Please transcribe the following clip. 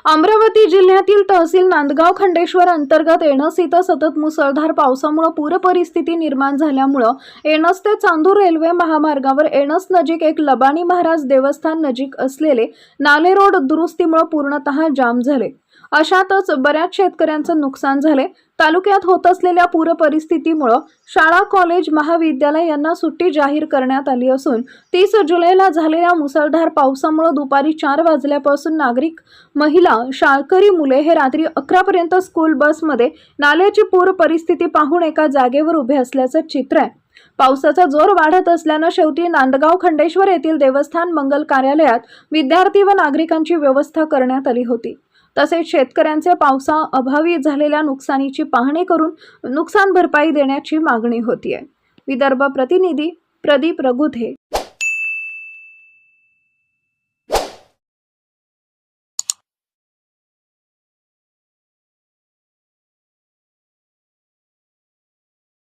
अमरावती जिल्ह्यातील तहसील नांदगाव खंडेश्वर अंतर्गत एनस इथं सतत मुसळधार पावसामुळे पूर परिस्थिती निर्माण झाल्यामुळे एनस ते चांदूर रेल्वे महामार्गावर एनस नजीक एक लबानी महाराज देवस्थान नजीक असलेले नाले रोड दुरुस्तीमुळे पूर्णतः जाम झाले। अशातच बऱ्याच शेतकऱ्यांचं नुकसान झाले। तालुक्यात होत असलेल्या पूर परिस्थितीमुळे शाळा, कॉलेज, महाविद्यालय यांना सुट्टी जाहीर करण्यात आली असून 30 जुलैला झालेल्या मुसळधार पावसामुळे दुपारी 4 वाजल्यापासून नागरिक, महिला, शाळकरी मुले हे रात्री 11 पर्यंत स्कूल बसमध्ये नाल्याची पूर परिस्थिती पाहून एका जागेवर उभे असल्याचं चित्र आहे। पावसाचा जोर वाढत असल्याने शेवटी नांदगाव खंडेश्वर येथील देवस्थान मंगल कार्यालयात विद्यार्थी व नागरिकांची व्यवस्था करण्यात आली होती। तसेच शेतकऱ्यांचे पावसाअभावी झालेल्या नुकसानीची पाहणी करून नुकसान भरपाई देण्याची मागणी होती आहे। विदर्भ प्रतिनिधी प्रदीप रघुधे।